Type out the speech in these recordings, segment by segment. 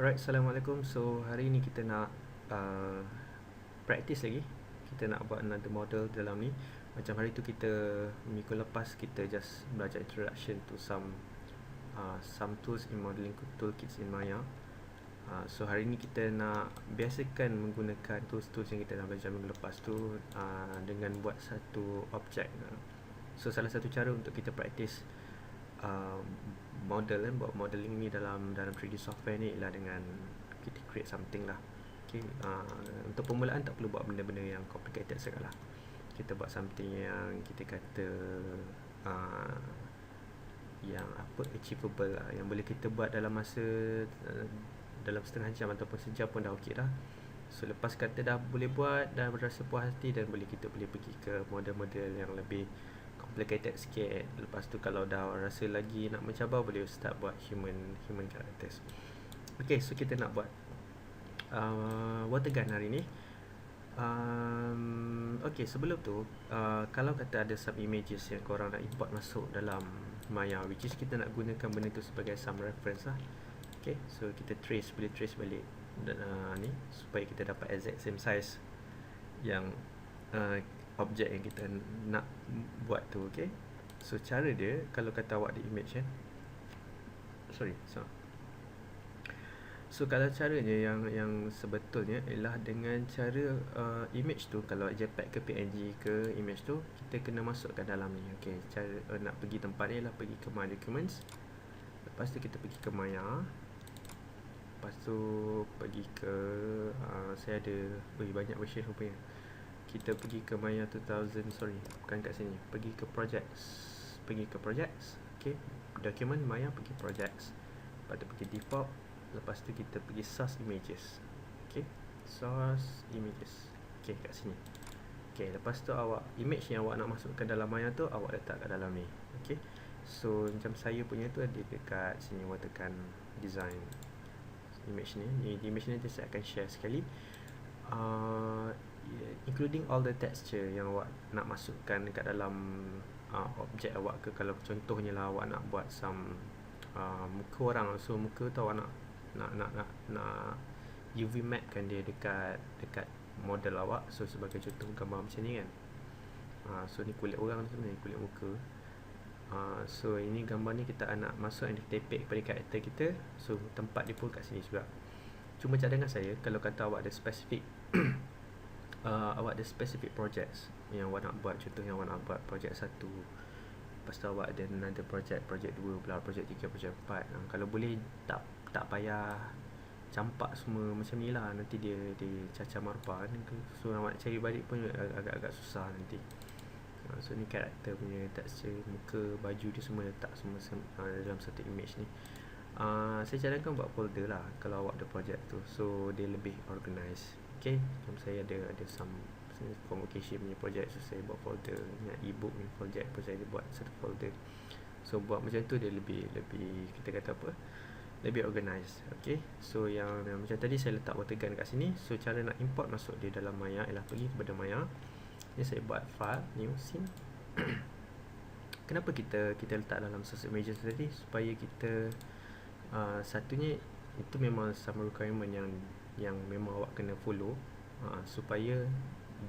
Alright, Assalamualaikum. So, hari ni kita nak uh, practice lagi. Kita nak buat another model dalam ni. Macam hari tu kita, minggu lepas kita just belajar introduction to some tools in modeling toolkits in Maya. So, hari ni kita nak biasakan menggunakan tools-tools yang kita dah belajar minggu lepas tu dengan buat satu objek. So, salah satu cara untuk kita practice model buat modeling ni dalam 3D software ni ialah dengan kita create something lah. Okay, untuk permulaan tak perlu buat benda-benda yang complicated sangat lah. Kita buat something yang kita kata yang achievable lah, yang boleh kita buat dalam masa dalam setengah jam ataupun sejam pun dah okey dah. So lepas kata dah boleh buat, dah berasa puas hati, dan kita boleh pergi ke model-model yang lebih complicated sikit. Lepas tu kalau dah rasa lagi nak mencabar, boleh start buat human characters. Okay, so kita nak buat water gun hari ni. Okay, sebelum tu kalau kata ada some images yang korang nak import masuk dalam Maya, which is kita nak gunakan benda tu sebagai some reference lah. Okay, so kita boleh trace balik ni supaya kita dapat exact same size yang objek yang kita nak buat tu. Okay, so cara dia, kalau kata awak ada image so kalau caranya yang sebetulnya ialah dengan cara image tu, kalau JPEG ke PNG ke image tu, kita kena masukkan dalam ni. Okay, cara nak pergi tempat ni ialah pergi ke My Documents, lepas tu kita pergi ke Maya, lepas tu pergi ke saya ada banyak version rupanya. Kita pergi ke Maya 2000, bukan kat sini, pergi ke projects, okay, document Maya, pergi projects, lepas tu pergi default, lepas tu kita pergi source images. Okay, source images, okay, kat sini. Okay, lepas tu awak image yang awak nak masukkan dalam Maya tu awak letak kat dalam ni. Okay, so macam saya punya tu ada dekat sini, waterkan design image ni image ni saya akan share sekali, including all the texture yang awak nak masukkan dekat dalam objek awak ke. Kalau contohnya lah awak nak buat some muka orang, so muka tu awak nak UV map kan dia dekat model awak. So sebagai contoh gambar macam ni kan, so ni kulit orang sebenarnya, kulit muka. So ini gambar ni kita nak masuk yang ditepek kepada karakter kita, so tempat dia pun kat sini juga. Cuma cadangan saya, kalau kata awak ada specific awak ada specific projects yang awak nak buat, contohnya awak nak buat projek 1, lepas tu awak ada another projek 2 pula, projek 3, projek 4, kalau boleh tak payah campak semua macam ni lah, nanti dia cacar marpa kan. So awak nak cari balik pun agak-agak susah nanti. So ni karakter punya texture, muka, baju dia semua letak semua dalam satu image ni. Saya cadangkan buat folder lah kalau awak ada projek tu, so dia lebih organized. Okay, macam saya ada some convocation punya projek, so saya buat folder. E-book ni projek pun saya buat satu folder. So buat macam tu dia lebih kita kata apa, lebih organized. Okay, so yang macam tadi saya letak water gun kat sini. So cara nak import masuk dia dalam Maya ialah pergi kepada Maya. Ni saya buat file, new scene. Kenapa kita letak dalam source images tadi? Supaya kita satunya itu memang some requirement yang memang awak kena follow, supaya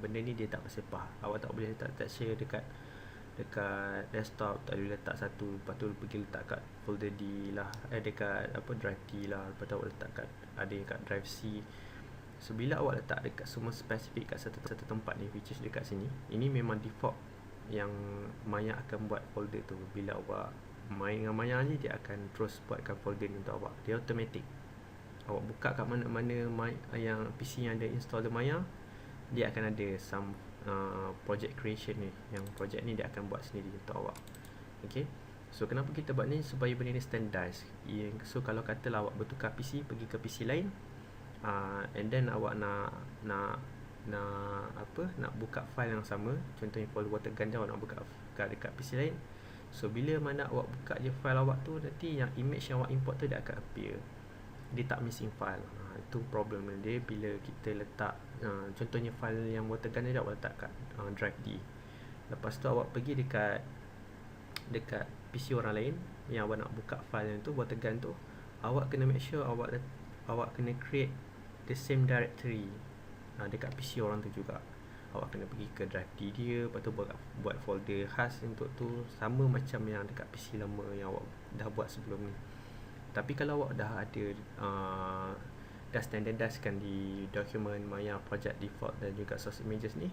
benda ni dia tak bersepah. Awak tak boleh letak texture dekat desktop, tak boleh letak satu, lepas tu pergi letak kat folder D lah, dekat drive D lah, lepas tu awak letak kat drive C. So bila awak letak dekat semua spesifik kat satu tempat ni, which is dekat sini, ini memang default yang Maya akan buat folder tu. Bila awak main dengan Maya ni, dia akan terus buatkan folder ni untuk awak, dia automatic. Awak buka kat mana-mana yang PC yang ada install Maya, dia akan ada some project creation ni, yang project ni dia akan buat sendiri untuk awak. Okay, so kenapa kita buat ni? Supaya benda ni standardized. So kalau katalah awak bertukar PC, pergi ke PC lain, and then awak nak buka file yang sama, contohnya folder water gun, awak nak buka dekat PC lain. So bila mana awak buka je file awak tu, nanti yang image yang awak import tu dia akan appear, dia tak missing file. Itu problem dia bila kita letak contohnya file yang water gun ni awak letak kat drive D, lepas tu awak pergi dekat PC orang lain yang awak nak buka file yang tu, water gun tu, awak kena make sure awak awak kena create the same directory dekat PC orang tu juga. Awak kena pergi ke drive D dia, lepas tu buat folder khas untuk tu, sama macam yang dekat PC lama yang awak dah buat sebelum ni. Tapi kalau awak dah ada dah standardizkan di dokumen Maya project default dan juga source images ni,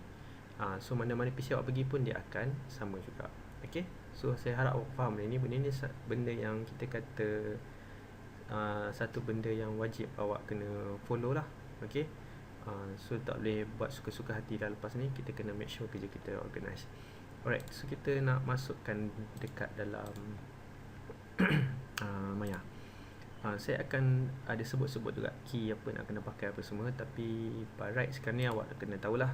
so mana-mana PC awak pergi pun dia akan sama juga. Okay, so saya harap awak faham ni. Benda ni benda yang kita kata satu benda yang wajib awak kena follow lah. Okay, so tak boleh buat suka-suka hati dah. Lepas ni kita kena make sure kerja kita organize. Alright, so kita nak masukkan dekat dalam Maya. Saya akan ada sebut-sebut juga key apa nak kena pakai apa semua. Tapi by right sekarang ni awak kena tahulah,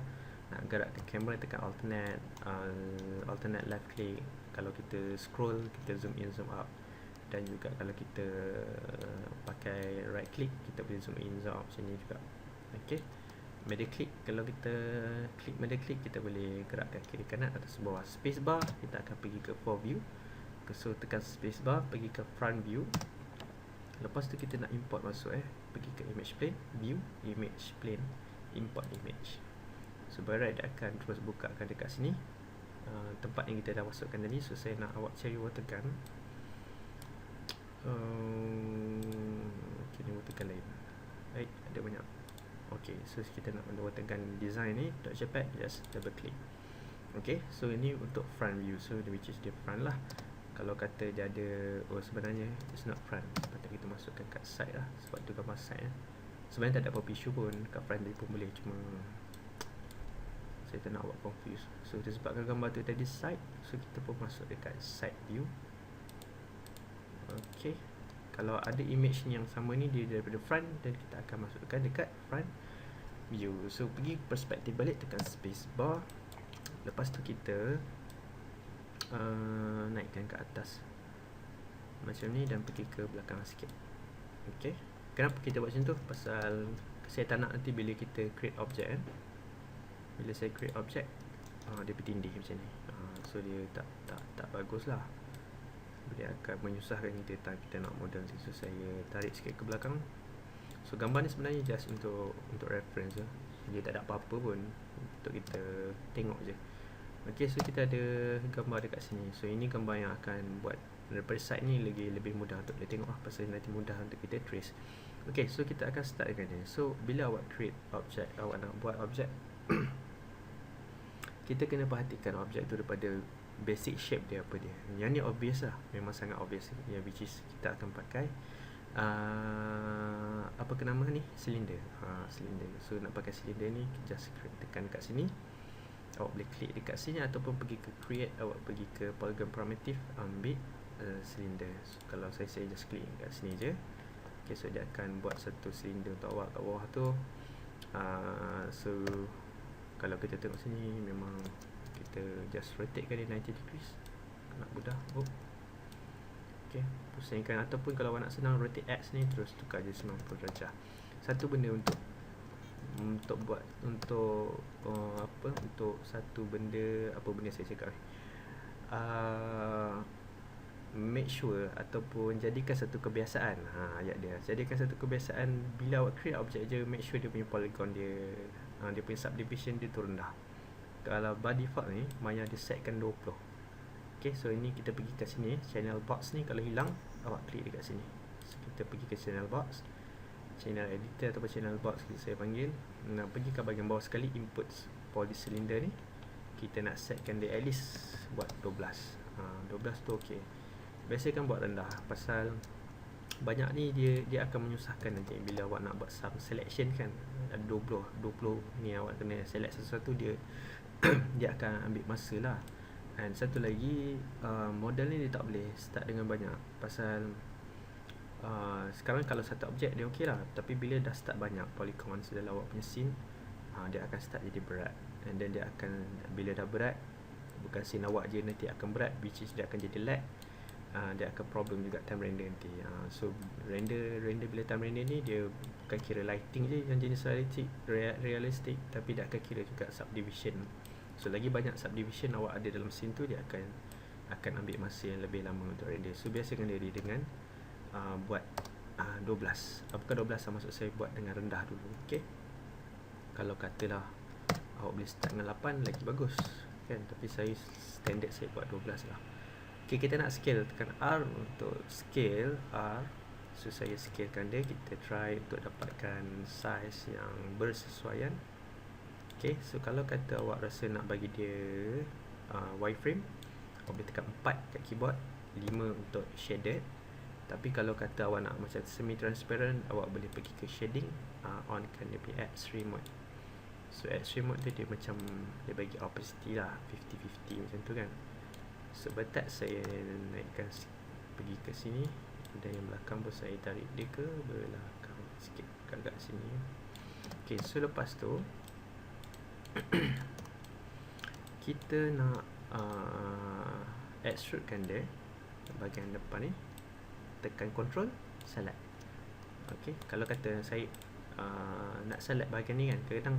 nak gerak ke kamera tekan alternate left click. Kalau kita scroll, kita zoom in zoom out. Dan juga kalau kita pakai right click, kita boleh zoom in zoom out macam ni juga. Okay, middle click, kalau kita klik middle click, kita boleh gerakkan kiri kanan atas bawah. Space bar, kita akan pergi ke 4 view. So tekan space bar, pergi ke front view. Lepas tu kita nak import masuk pergi ke image plane, view, image plane, import image. So by right dia akan terus bukakan dekat sini tempat yang kita dah masukkan tadi. So saya nak awak cari water gun. Okay, ni water gun lain. Baik, ada banyak. Okay, so kita nak water gun design ni .jpeg, just double click. Okay, so ini untuk front view, so which is the front lah. Kalau kata dia ada, sebenarnya it's not front, patut kita masukkan kat side lah, sebab tu gambar side sebenarnya tak ada apa-apa issue pun, kat front dia pun boleh, cuma saya tak nak buat confuse. So disebabkan gambar tu tadi side, so kita pun masuk dekat side view. Okay, kalau ada image yang sama ni dia daripada front, dan kita akan masukkan dekat front view. So pergi perspektif balik, tekan space bar. Lepas tu kita naikkan ke atas macam ni dan pergi ke belakang sikit. Okay, kenapa kita buat macam tu? Pasal saya tak nak nanti bila kita create object bila saya create object dia bertindih macam ni. So dia tak bagus lah, dia akan menyusahkan kita time kita nak model ni. So saya tarik sikit ke belakang. So gambar ni sebenarnya just untuk reference je, dia tak ada apa-apa pun, untuk kita tengok je. Okay, so kita ada gambar dekat sini. So ini gambar yang akan buat daripada side ni lebih mudah untuk dia tengok lah, pasal nanti mudah untuk kita trace. Okay, so kita akan start dengan dia. So bila awak create object, awak nak buat object kita kena perhatikan object tu daripada basic shape dia apa dia. Yang ni obvious lah, memang sangat obvious, yang which is kita akan pakai apa ke nama ni, silinder. Silinder. So nak pakai silinder ni, just tekan kat sini. Awak boleh klik dekat sini ataupun pergi ke create, awak pergi ke polygon primitive, ambil silinder. So, kalau saya just klik kat sini je. Okay, so dia akan buat satu silinder untuk awak kat bawah tu. So kalau kita tengok sini, memang kita just rotate kan dia 90 degrees, nak mudah. Okay, pusingkan, ataupun kalau awak nak senang rotate X ni, terus tukar je 90 darjah. Satu benda untuk buat untuk untuk satu benda, apa benda saya cakap make sure ataupun jadikan satu kebiasaan. Ayat dia, jadikan satu kebiasaan bila awak create objek je, make sure dia punya polygon dia dia punya subdivision dia tu rendah. Kalau by default ni Maya dia setkan 20. Okay, so ini kita pergi kat sini, channel box ni kalau hilang, awak klik dekat sini. So kita pergi ke channel box, channel editor ataupun channel box saya panggil. Nak pergi ke bahagian bawah sekali, input polycylinder ni, kita nak setkan dia at least buat 12. 12 tu okey. Biasa kan buat rendah, pasal banyak ni dia akan menyusahkan nanti bila awak nak buat some selection kan. Ada 20 ni awak kena select sesuatu, dia dia akan ambil masa lah. Dan satu lagi, model ni dia tak boleh start dengan banyak, pasal sekarang kalau satu objek dia okey lah, tapi bila dah start banyak polygon dalam awak punya scene, dia akan start jadi berat. And then dia akan, bila dah berat, bukan scene awak je nanti akan berat, which is dia akan jadi lag. Dia akan problem juga time render nanti. So render bila time render ni, dia bukan kira lighting je yang jenis realistic, tapi dia akan kira juga subdivision. So lagi banyak subdivision awak ada dalam scene tu, dia akan ambil masa yang lebih lama untuk render. So biasakan diri dengan buat 12. Apakah 12 maksud saya buat dengan rendah dulu. Okay, kalau katalah awak boleh start dengan 8 lagi bagus kan, tapi saya standard saya buat 12 lah. Okay, kita nak scale, tekan R untuk scale R. So saya scalekan dia, kita try untuk dapatkan size yang bersesuaian. Okay, so kalau kata awak rasa nak bagi dia wireframe, awak boleh tekan 4 kat keyboard, 5 untuk shaded. Tapi kalau kata awak nak macam semi transparent, awak boleh pergi ke shading, onkan dia punya X-ray mode. So X-ray mode tu dia macam dia bagi opacity lah 50-50 macam tu kan. So betul saya naikkan pergi ke sini, dan yang belakang pun saya tarik dia ke belakang sikit, agak sini. Okay, so lepas tu kita nak extrudekan dia bahagian depan ni, tekan control, select. Okay, kalau kata saya nak select bahagian ni kan, kadang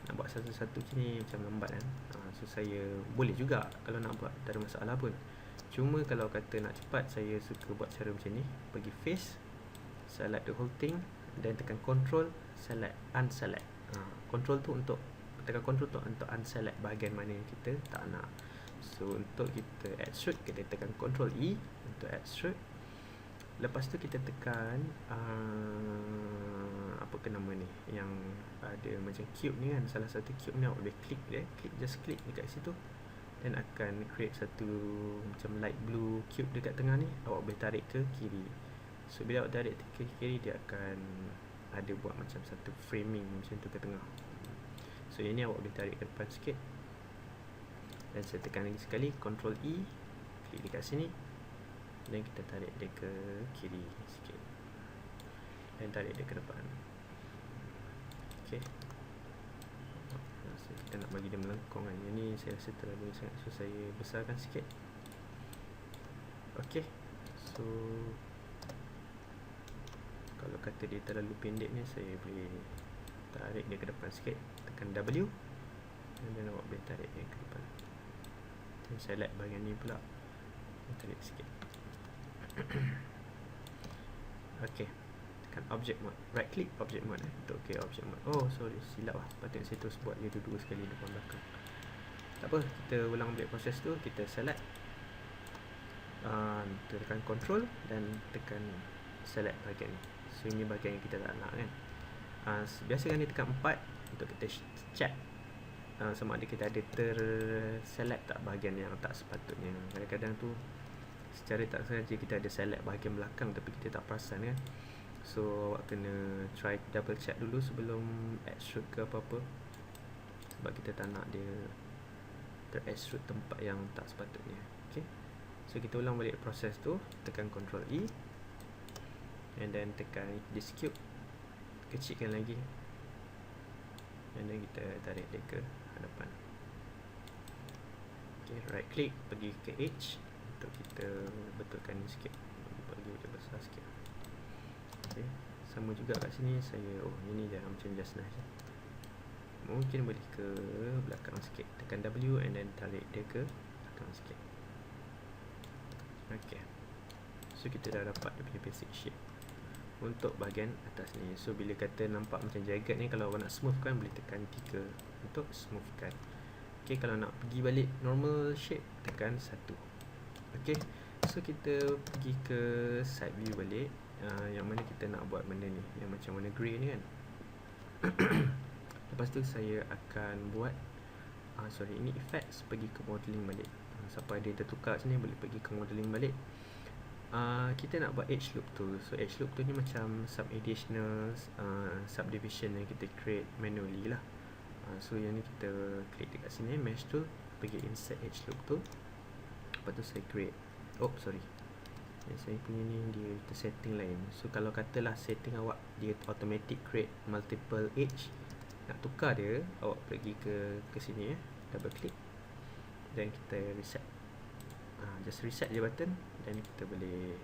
nak buat satu-satu sini macam lambat kan. So saya boleh juga kalau nak buat, tak ada masalah pun. Cuma kalau kata nak cepat, saya suka buat cara macam ni, pergi face, select the whole thing, dan tekan control, select, unselect. Control tu untuk tekan control tu untuk unselect bahagian mana yang kita tak nak. So untuk kita extrude, kita tekan control E untuk extrude. Lepas tu kita tekan apa ke nama ni, yang ada macam cube ni kan, salah satu cube ni awak boleh klik dia, just klik dekat situ, dan akan create satu macam light blue cube dekat tengah ni. Awak boleh tarik ke kiri. So bila awak tarik ke kiri, dia akan ada buat macam satu framing macam tu ke tengah. So yang ni awak boleh tarik ke depan sikit, dan saya tekan lagi sekali, Ctrl E, klik dekat sini, dan kita tarik dia ke kiri sikit, dan tarik dia ke depan. Okay, so kita nak bagi dia melengkung kan. Yang ni saya rasa terlalu sangat, so saya besarkan sikit. Okay, so kalau kata dia terlalu pendek ni, saya boleh tarik dia ke depan sikit, tekan W, dan awak boleh tarik dia ke depan. Dan select bahagian ni pula, tarik sikit. Okay, tekan object mode, right click object mode untuk okay object mode. Oh sorry, silap lah, patut saya terus buat dia dua sekali depan belakang. Tak apa, kita ulang balik proses tu. Kita select, tekan control dan tekan select bahagian ni. So ini bahagian yang kita tak nak kan. Biasa kan dia tekan 4 untuk kita check sama ada kita ada select tak bahagian yang tak sepatutnya. Kadang-kadang tu secara tak sengaja kita ada select bahagian belakang tapi kita tak perasan kan. So awak kena try double check dulu sebelum extrude ke apa-apa, sebab kita tak nak dia ter-extrude tempat yang tak sepatutnya. Okay, so kita ulang balik proses tu, tekan Ctrl E, and then tekan this cube, kecilkan lagi, and then kita tarik dia ke hadapan. Okay, right click, pergi ke edge untuk kita betulkan ni sikit, bagi dia besar sikit. Okay, sama juga kat sini saya, ini dah macam just nice. Mungkin boleh ke belakang sikit, tekan W and then tarik dia ke belakang sikit. Okay, so kita dah dapat dia punya basic shape untuk bahagian atas ni. So bila kata nampak macam jagged ni, kalau awak nak smoothkan boleh tekan 3 untuk smoothkan. Okay, kalau nak pergi balik normal shape, tekan 1. Okay, so kita pergi ke side view balik, yang mana kita nak buat benda ni, yang macam warna grey ni kan. Lepas tu saya akan buat ini effects, pergi ke modeling balik. Siapa ada tertukar sini boleh pergi ke modeling balik. Kita nak buat edge loop tu. So edge loop tu ni macam some additional subdivision yang kita create manually lah. So yang ni kita klik dekat sini, mesh tool, pergi insert edge loop tu. Lepas tu saya create, yang saya punya ni dia setting lain. So kalau katalah setting awak dia automatic create multiple edge, nak tukar dia, awak pergi ke sini double click, dan kita reset. Just reset je button, dan kita boleh,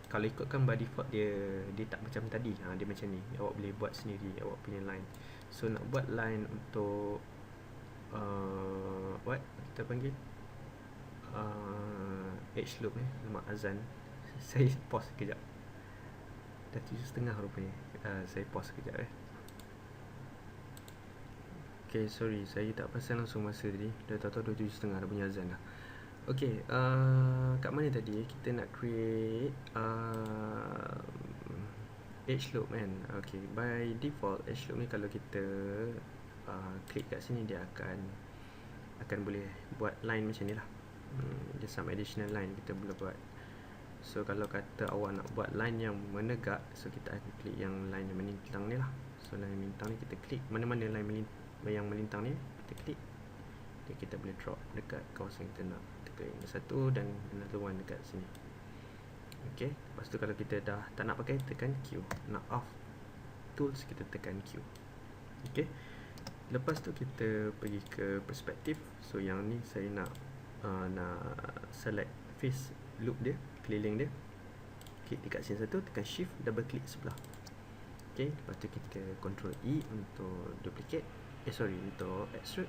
kalau ikutkan by default dia tak macam tadi, dia macam ni. Awak boleh buat sendiri awak punya line. So nak buat line untuk kita panggil edge loop ni, lemak azan. Saya pause sekejap. Dah 7.30 rupanya. Saya pause sekejap Okay, sorry, saya tak perasan langsung masa tadi. Dah tahu-tahu dah 7.30 dah bunyi azan dah. Okay, kat mana tadi kita nak create edge loop kan. Okay, by default edge loop ni kalau kita klik kat sini dia akan boleh buat line macam ni lah. Dia some additional line kita boleh buat. So kalau kata awak nak buat line yang menegak, so kita akan klik yang line yang melintang ni lah. So line melintang ni kita klik, mana-mana line yang melintang ni kita klik, dan kita boleh drop dekat kawasan kita nak. Kita klik yang satu dan another one dekat sini. Okay, lepas tu kalau kita dah tak nak pakai, tekan Q. Nak off tools, kita tekan Q. Okay, lepas tu kita pergi ke perspektif. So yang ni saya nak select face loop dia, keliling dia. Klik dekat sini satu, tekan shift, double klik sebelah. Okay, lepas tu kita control E untuk duplicate, untuk extrude,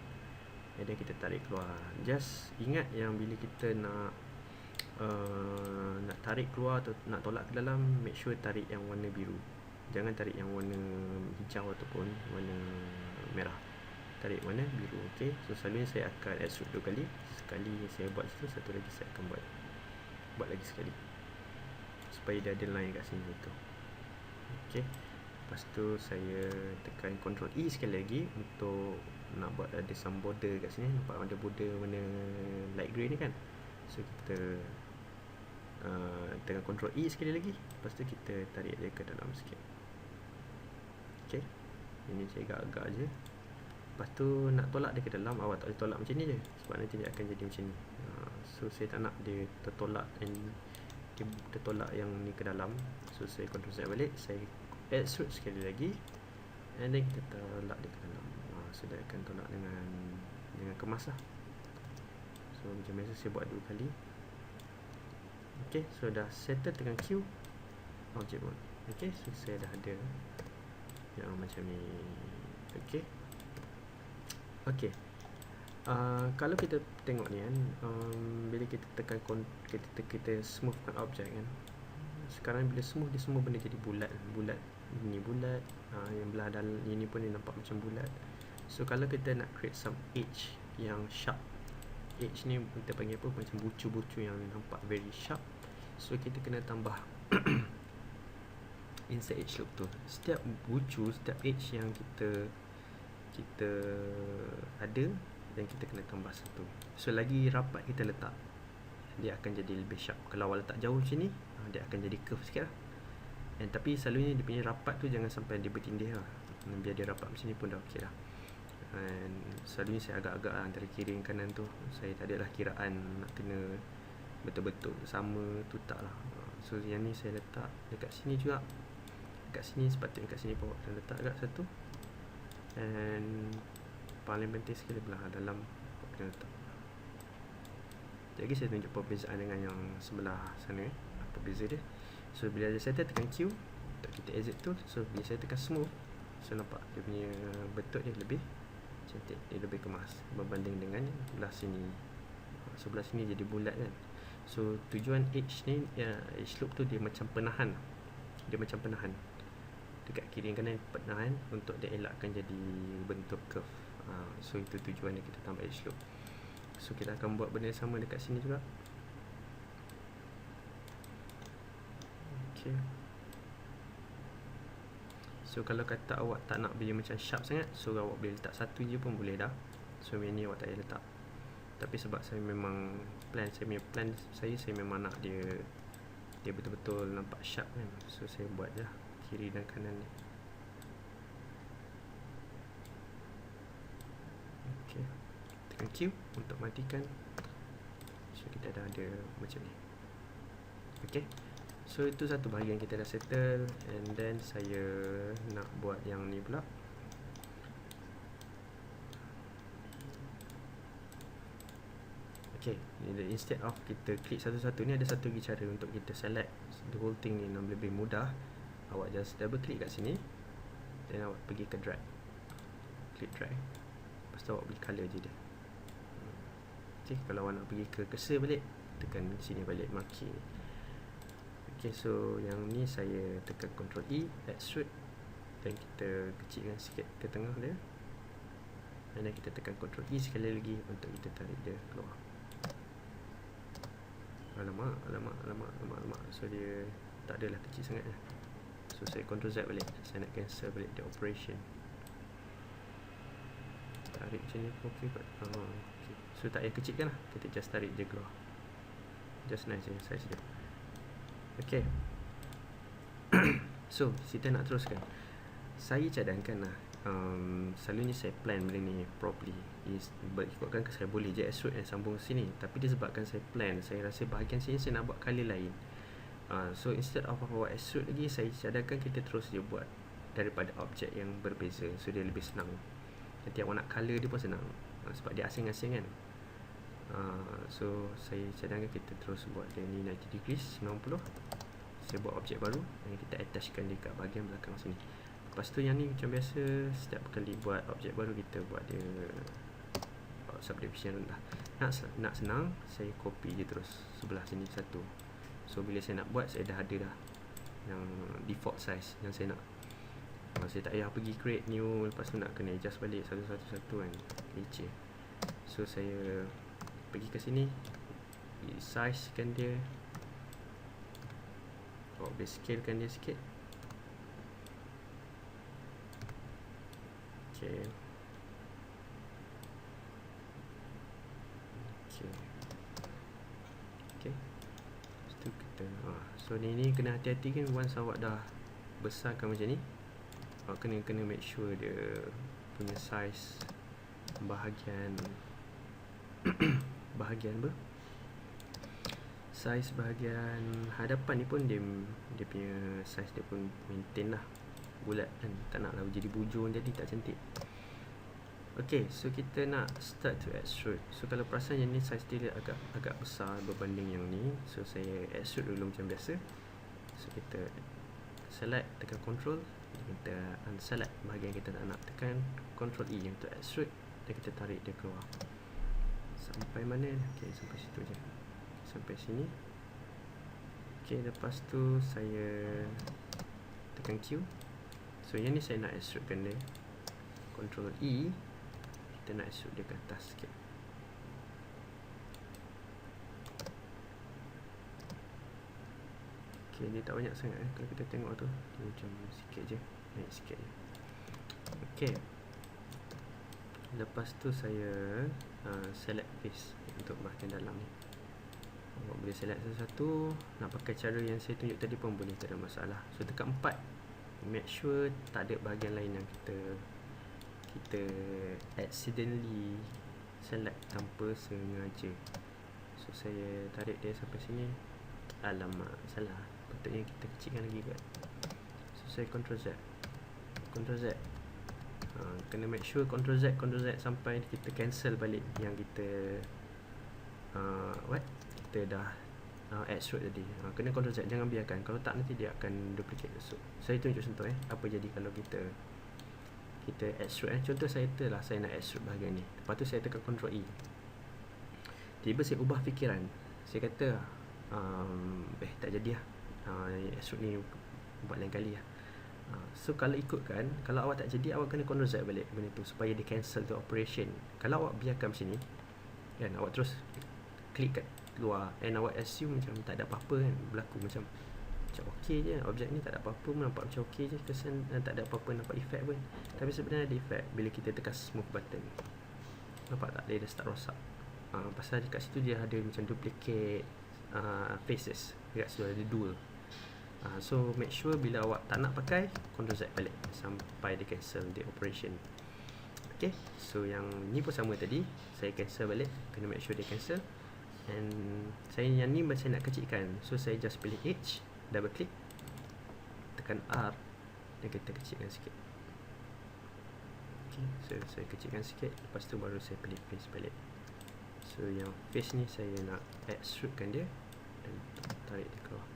dan kita tarik keluar. Just ingat yang bila kita nak tarik keluar atau nak tolak ke dalam, make sure tarik yang warna biru, jangan tarik yang warna hijau ataupun warna merah. Tarik warna biru. Okay, so selalunya saya akan extrude 2 kali. Sekali saya buat situ, satu lagi saya akan buat lagi sekali, supaya dia ada line kat sini tu. Okay, lepas tu saya tekan Ctrl E sekali lagi untuk nak buat ada some border kat sini. Nampak ada border warna light grey ni kan. So kita tekan Ctrl E sekali lagi, lepas tu kita tarik dia ke dalam sikit. Okay, ini saya agak-agak je. Lepas tu nak tolak dia ke dalam, awak tak boleh tolak macam ni je, sebab nanti dia akan jadi macam ni. So saya tak nak dia tertolak yang ni ke dalam. So saya Ctrl Z balik, saya extrude sekali lagi, and then kita tolak dia ke dalam. So dia akan tolak dengan kemas lah. So macam biasa saya buat 2 kali. Okay, so dah settle, tekan Q, object mode. Okay, so saya dah ada yang macam ni. Okay, okay. Kalau kita tengok ni kan, bila kita tekan kita smoothkan objek kan, sekarang bila smooth, dia semua benda jadi bulat. Ini bulat, yang belah dalam ini pun dia nampak macam bulat. So kalau kita nak create some edge yang sharp, edge ni kita panggil apa, macam bucu-bucu yang nampak very sharp, so kita kena tambah insert edge loop tu. Setiap bucu, setiap edge yang kita ada, dan kita kena tambah satu. So lagi rapat kita letak, dia akan jadi lebih sharp. Kalau awak letak jauh macam ni, dia akan jadi curve sikit lah. Tapi selalunya dia punya rapat tu jangan sampai dia bertindih lah. Biar dia rapat macam ni pun dah okey lah. Selalunya saya agak-agak antara kiri dan kanan tu, saya tak adalah kiraan nak kena betul-betul sama tu, tak lah. So yang ni saya letak dekat sini juga, dekat sini sepatutnya, dekat sini pun saya letak dekat satu, and paling penting sekali belah dalam kena letak. Jadi saya tunjuk perbezaan dengan yang sebelah sana, apa beza dia. So bila saya tekan Q untuk kita exit tu, so bila saya tekan smooth, so nampak dia punya bentuk dia lebih cantik, dia lebih kemas berbanding dengan belah sini. Sebelah sini jadi bulat kan. So tujuan edge ni, edge loop tu dia macam penahan. Dia macam penahan dekat kiri dan kanan, penahan untuk dia elakkan jadi bentuk curve. So itu tujuannya kita tambah edge loop. So kita akan buat benda sama dekat sini juga. Okay. So kalau kata awak tak nak dia macam sharp sangat, so awak boleh letak satu je pun boleh dah. So yang ni awak tak payah letak. Tapi sebab saya memang plan saya memang nak dia betul-betul nampak sharp kan. So saya buat je kiri dan kanan ni. Okay, tekan Q untuk matikan. So kita dah ada macam ni. Okay, so itu satu bahagian kita dah settle. And then saya nak buat yang ni pula. Okay, instead of kita klik satu-satu ni, ada satu lagi cara untuk kita select the whole thing ni lebih mudah. Awak just double klik kat sini, dan awak pergi ke drag, klik drag, lepas tu awak beli colour je dia. Okay, kalau awak nak pergi ke cursor balik, tekan sini balik, marquee ni. Okay, so yang ni saya tekan Ctrl E, extrude, dan kita kecilkan sikit ke tengah dia, dan kita tekan Ctrl E sekali lagi untuk kita tarik dia keluar. Alamak. So dia tak adalah kecil sangat. So saya Ctrl Z balik, saya nak cancel balik the operation. Tarik macam ni pun okey kot. Okay. So tak payah kecilkan lah, kita just tarik je keluar. Just nice je size dia. Okay. So kita nak teruskan. Saya cadangkan lah, selalunya saya plan benda ni properly, berikutkan saya boleh je extrude dan sambung sini, tapi disebabkan saya plan, saya rasa bahagian sini saya nak buat color lain. So instead of buat extrude lagi, saya cadangkan kita terus je buat daripada objek yang berbeza, so dia lebih senang. Nanti awak nak color dia pun senang, sebab dia asing-asing kan. So saya cadangkan kita terus buat dia ni 90 degrees, 90. Saya buat objek baru yang kita attachkan dekat bahagian belakang sini. Lepas tu yang ni macam biasa, setiap kali buat objek baru kita buat dia subdivision rendah. Nak senang, saya copy je terus sebelah sini satu. So bila saya nak buat, saya dah ada dah yang default size yang saya nak. Saya tak payah pergi create new, lepas tu nak kena adjust balik satu-satu kan, leceh. So saya pergi ke sini, sizekan dia, boleh scalekan dia sikit. Okay. Lepas tu kita so ni kena hati-hati kan, once awak dah besarkan macam ni, awak kena make sure dia punya size bahagian size bahagian hadapan ni pun dia punya size dia pun maintain lah, bulat kan, tak nak lah jadi bujur jadi tak cantik. Okay, so kita nak start to extrude. So kalau perasan yang ni size dia agak besar berbanding yang ni, so saya extrude dulu macam biasa. So kita select, tekan Ctrl, kita unselect bahagian kita tak nak, tekan Ctrl E untuk extrude, dan kita tarik dia keluar. Sampai mana? Okay, sampai situ je, sampai sini. Okay, lepas tu saya tekan Q. So yang ni saya nak extrudekan dia, Ctrl E, kita nak extrude dia ke atas sikit. Okay, dia tak banyak sangat kalau kita tengok tu, dia macam sikit je, naik sikit je. Okay, lepas tu saya select face untuk bahagian dalam ni. Awak boleh select satu-satu, nak pakai cara yang saya tunjuk tadi pun boleh, tak ada masalah. So tekan 4, make sure tak ada bahagian lain yang kita accidentally select tanpa sengaja. So saya tarik dia sampai sini. Alamak, salah, patutnya kita kecilkan lagi kot. So saya Ctrl Z, kena make sure Ctrl Z sampai kita cancel balik yang kita kita dah extrude tadi. Kena Ctrl Z, jangan biarkan, kalau tak nanti dia akan duplicate. So saya tunjuk contoh apa jadi kalau kita extrude. Contoh saya nak extrude bahagian ni, lepas tu saya tekan Ctrl E, tiba saya ubah fikiran, saya kata tak jadi lah, extrude ni buat lain kali lah. So kalau ikutkan, kalau awak tak jadi, awak kena Ctrl Z balik benda tu supaya dia cancel the operation. Kalau awak biarkan macam ni kan, awak terus klik kat luar and awak assume macam tak ada apa-apa kan berlaku, macam okey je, objek ni tak ada apa-apa, nampak macam okey je, kesan tak ada apa-apa, nampak efek pun, tapi sebenarnya ada efek bila kita tekan smooth button. Nampak tak, dia dah start rosak. Pasal dekat situ dia ada macam duplicate faces, dekat situ ada dual. So make sure bila awak tak nak pakai, Ctrl Z balik sampai dia cancel the operation. Okay, so yang ni pun sama tadi, saya cancel balik, kena make sure dia cancel. And saya yang ni macam nak kecilkan, so saya just pilih H, double click, tekan R, dan kita kecilkan sikit. Okay, so saya kecilkan sikit, lepas tu baru saya pilih face balik. So yang face ni saya nak extrudekan dia dan tarik dia keluar.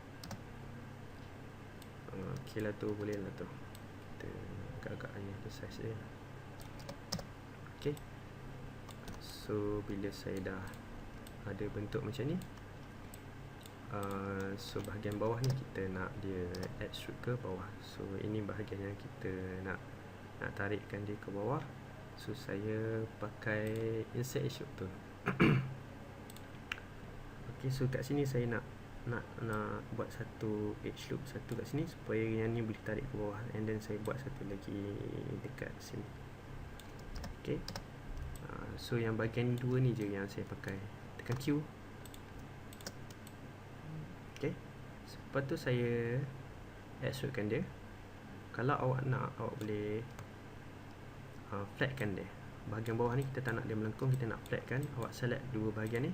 Okay lah tu, boleh lah tu, kita agak-agak hanya tu size dia. Okay, so bila saya dah ada bentuk macam ni, So bahagian bawah ni kita nak dia extrude ke bawah. So ini bahagian yang kita nak tarikkan dia ke bawah. So saya pakai insert edge loop tu. Okay, so kat sini saya nak buat satu edge loop satu kat sini supaya yang ni boleh tarik ke bawah, and then saya buat satu lagi dekat sini. Okay, so yang bahagian dua ni je yang saya pakai. Tekan Q. Okay, lepas tu saya extrudekan dia. Kalau awak nak, awak boleh flatkan dia. Bahagian bawah ni kita tak nak dia melengkung, kita nak flatkan. Awak select dua bahagian ni,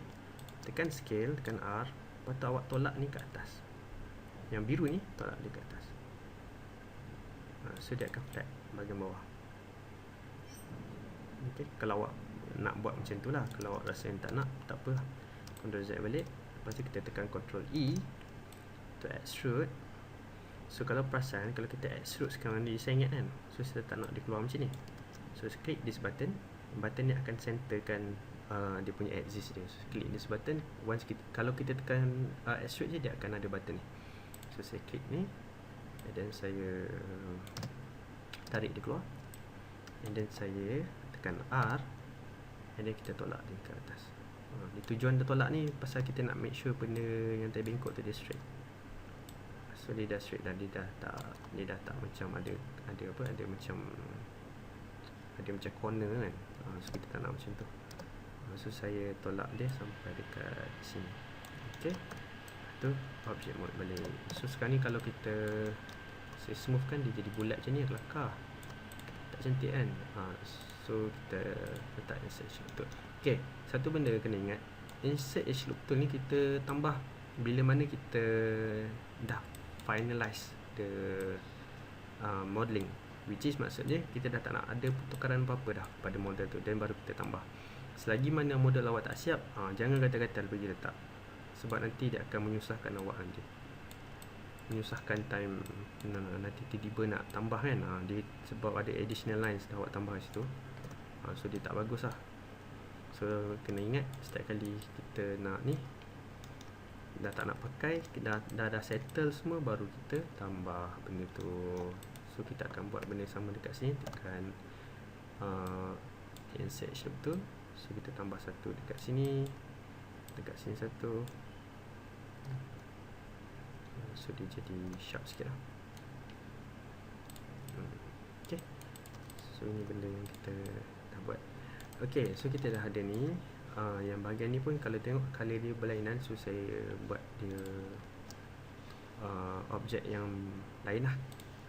tekan scale, tekan R, lepas tu awak tolak ni ke atas. Yang biru ni tolak dia ke atas. So dia akan flat bahagian bawah. Okay, kalau awak nak buat macam tu lah. Kalau awak rasa yang tak nak, tak apa, Ctrl Z balik. Lepas tu kita tekan Ctrl E to extrude. So kalau perasan, kalau kita extrude sekarang ni, saya ingat kan, so saya tak nak dia keluar macam ni. So klik this button. Button ni akan centerkan dia punya axis dia. So klik this button. Once kita, kalau kita tekan extrude je, dia akan ada button ni. So saya klik ni, and then saya tarik dia keluar, and then saya tekan R, and then kita tolak dia ke atas. Tujuan dia tolak ni pasal kita nak make sure benda yang tadi bengkok tu dia straight. So dia dah straight dah, dia dah tak macam ada macam corner kan. So kita tak nak macam tu. So saya tolak dia sampai dekat sini. Okay, tu object mode balik. So sekarang ni kalau saya smoothkan, dia jadi bulat macam ni, kelakar, tak cantik kan. So kita letak insert edge loop. Okay, satu benda kena ingat, insert edge loop tu ni kita tambah bila mana kita dah finalize the modeling, which is maksudnya kita dah tak nak ada pertukaran apa-apa dah pada model tu, dan baru kita tambah. Selagi mana model awak tak siap, jangan gatal-gatal pergi letak, sebab nanti dia akan menyusahkan awak nanti, menyusahkan time. Nanti tiba-tiba nak tambah kan, dia sebab ada additional lines dah awak tambah kat situ. So dia tak bagus lah. So kena ingat, setiap kali kita nak ni, dah tak nak pakai, dah settle semua, baru kita tambah benda tu. So kita akan buat benda sama dekat sini. Tekan insert edge loop tu. So kita tambah satu dekat sini, dekat sini satu. So dia jadi sharp sikit lah. Okay, so ini benda yang kita dah buat. Okay, so kita dah ada ni. Yang bahagian ni pun kalau tengok color dia berlainan, so saya buat dia objek yang lain lah.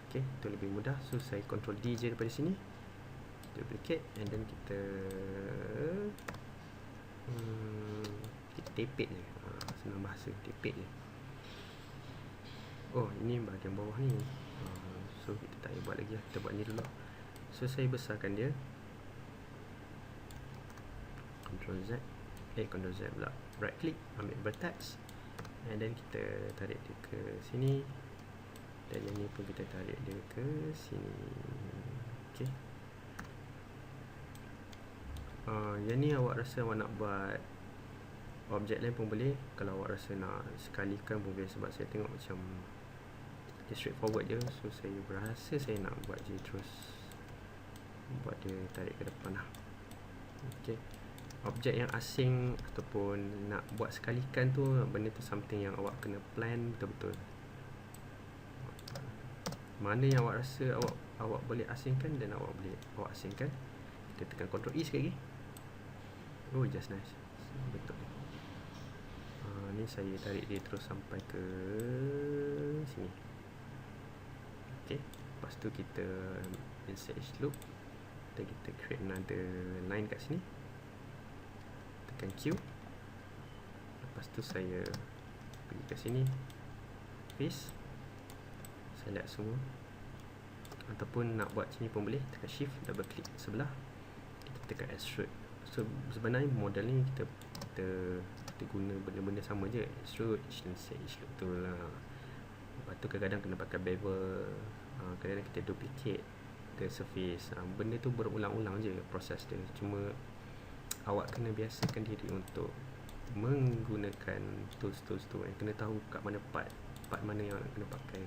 Okay, tu lebih mudah. So saya Ctrl D je daripada sini, duplicate, and then kita tapet je. Senang bahasa, tapet je. Oh, ini bahagian bawah ni. So kita tak payah buat lagi lah, kita buat ni dulu. So saya besarkan dia, Ctrl Z pula, right click, ambil vertex, and then kita tarik dia ke sini, dan yang ni pun kita tarik dia ke sini. Okay, yang ni awak rasa awak nak buat objek lain pun boleh. Kalau awak rasa nak sekalikan pun boleh, sebab saya tengok macam dia straightforward je. So saya berasa saya nak buat je terus, buat dia tarik ke depan lah. Okay, objek yang asing ataupun nak buat sekalikan tu, benda tu something yang awak kena plan betul-betul. Mana yang awak rasa awak boleh asingkan, dan awak asingkan. Kita tekan Ctrl E sekali lagi. Oh, just nice, betul. Ni saya tarik dia terus sampai ke sini. Okay, lepas tu kita insert edge loop, kita create another line kat sini, tekan Q. Lepas tu saya pergi ke sini, paste, select semua, ataupun nak buat sini pun boleh, tekan shift, double click sebelah, kita tekan extrude. So sebenarnya model ni kita guna benda-benda sama je, extrude, insert edge loop tu lah. Lepas tu kadang-kadang kena pakai bevel, kadang-kadang kita duplicate the surface. Benda tu berulang-ulang je proses dia, cuma awak kena biasakan diri untuk menggunakan tools-tools tu. Kena tahu kat mana part mana yang nak kena pakai.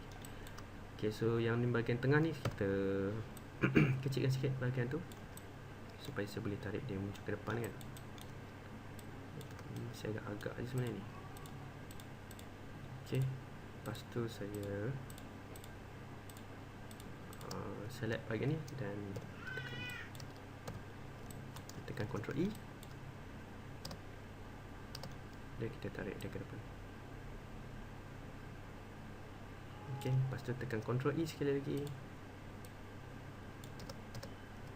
Okay, so yang ni bahagian tengah ni kita kecilkan sikit bahagian tu supaya saya boleh tarik dia muncul ke depan kan. Saya agak-agak je sebenarnya ni. Okay, lepas tu saya select bahagian ni dan tekan Ctrl E dan kita tarik dia ke depan. Ok, lepas tu tekan Ctrl E sekali lagi.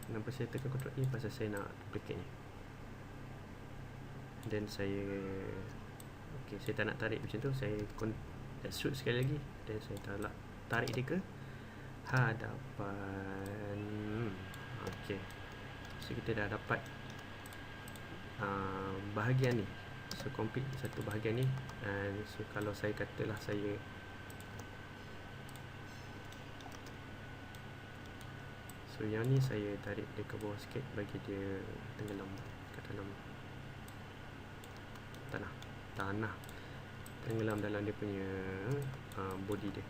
Kenapa saya tekan Ctrl E? Pasal saya nak duplicate ni. Dan saya saya tak nak tarik macam tu. Saya extrude sekali lagi dan saya tarik dia ke hadapan. Ok, so kita dah dapat bahagian ni. So complete satu bahagian ni. And so kalau saya katalah saya yang ni saya tarik dia ke bawah sikit bagi dia tenggelam ke dalam tanah tenggelam dalam dia punya body dia.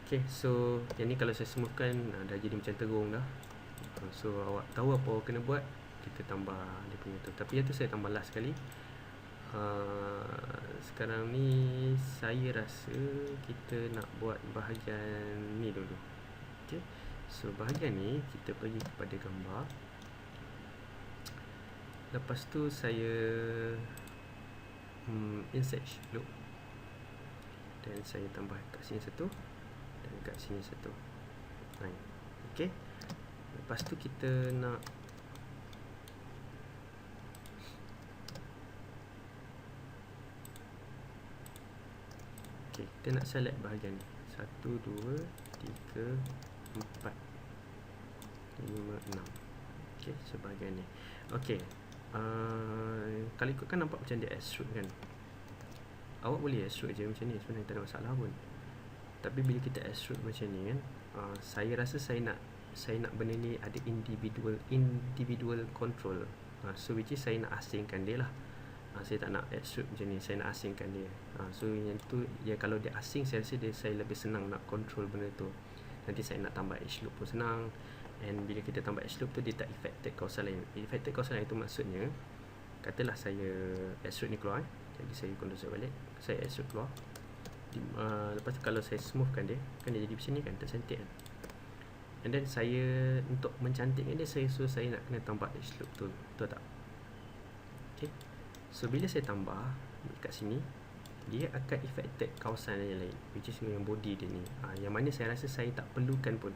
Okay, so yang ni kalau saya smoothkan dah jadi macam terung dah. So awak tahu apa awak kena buat, kita tambah dia punya tu. Tapi yang tu saya tambah last sekali. Sekarang ni saya rasa kita nak buat bahagian ni dulu. Okay, so bahagian ni kita pergi kepada gambar. Lepas tu saya insert loop dan saya tambah kat sini satu dan kat sini satu. Okay, lepas tu kita nak kita nak select bahagian ni 1, 2, 3, 4, 5, 6. Okay, so bahagian ni. Okay, kalau ikutkan nampak macam dia extrude kan. Awak boleh extrude je macam ni, sebenarnya tak ada masalah pun. Tapi bila kita extrude macam ni kan, saya rasa saya nak benda ni ada individual control. So which is saya nak asingkan dia lah. Saya tak nak extrude macam ni, saya nak asingkan dia. So yang tu ya, kalau dia asing saya rasa saya lebih senang nak control benda tu. Nanti saya nak tambah edge loop pun senang. And bila kita tambah edge loop tu dia tak affected kawasan lain. Affected kawasan lain tu maksudnya, katalah saya extrude ni keluar jadi saya Ctrl Z balik, saya extrude keluar. Lepas tu kalau saya smoothkan dia, kan dia jadi macam ni kan, tercantik kan. And then saya untuk mencantikkan dia, saya nak kena tambah edge loop tu, betul tak? Okay, so bila saya tambah kat sini, dia akan affected kawasan yang lain, which is yang body dia ni. Yang mana saya rasa saya tak perlukan pun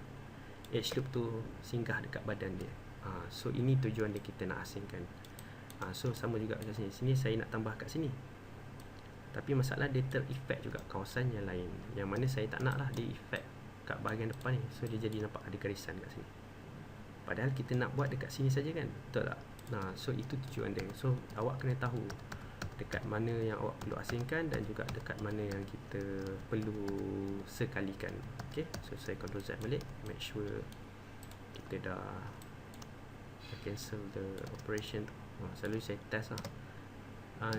edge loop tu singgah dekat badan dia. So ini tujuan dia, kita nak asingkan. So sama juga macam sini. Sini saya nak tambah kat sini, tapi masalah dia ter-effect juga kawasan yang lain, yang mana saya tak nak lah dia effect kat bahagian depan ni. So dia jadi nampak ada garisan kat sini, padahal kita nak buat dekat sini saja kan, betul tak? So itu tujuan dia. So awak kena tahu dekat mana yang awak perlu asingkan dan juga dekat mana yang kita perlu sekalikan. Okay, so saya Ctrl Z balik, make sure kita dah cancel the operation tu. Selalu saya test lah.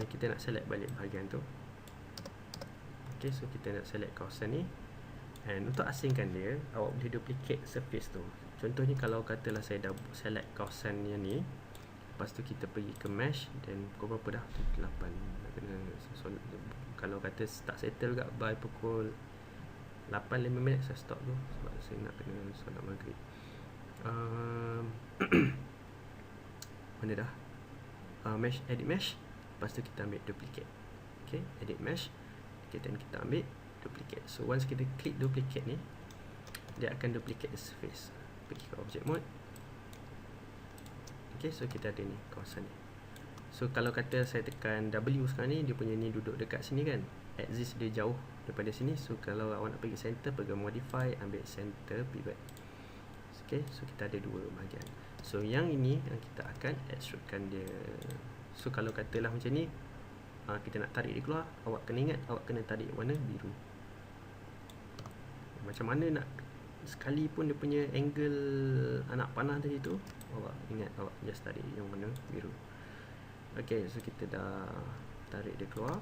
Kita nak select balik bahagian tu. Okay, so kita nak select kawasan ni. And untuk asingkan dia, awak boleh duplicate surface tu. Contohnya kalau katalah saya dah select kawasan yang ni, lepas tu kita pergi ke mesh, dan pukul berapa dah? 8. Kalau kata tak settle kat by pukul 8:05 saya stop tu, sebab saya nak kena solat maghrib. Mana dah? Mesh, edit mesh. Lepas tu kita ambil duplicate. Okay, edit mesh. Okay, dan kita ambil duplicate. So once kita klik duplicate ni, dia akan duplicate the surface. Pergi ke object mode. Okay, so kita ada ni kawasan ni. So kalau kata saya tekan W sekarang ni, dia punya ni duduk dekat sini kan, axis dia jauh daripada sini. So kalau awak nak pergi center, pergi modify, ambil center pivot. Okay, so kita ada dua bahagian. So yang ini yang kita akan extrudekan dia. So kalau katalah macam ni, kita nak tarik dia keluar, awak kena ingat awak kena tarik warna biru. Macam mana nak sekali pun dia punya angle anak panah tadi tu, awak ingat awak just tarik yang warna biru. Okay, so kita dah tarik dia keluar.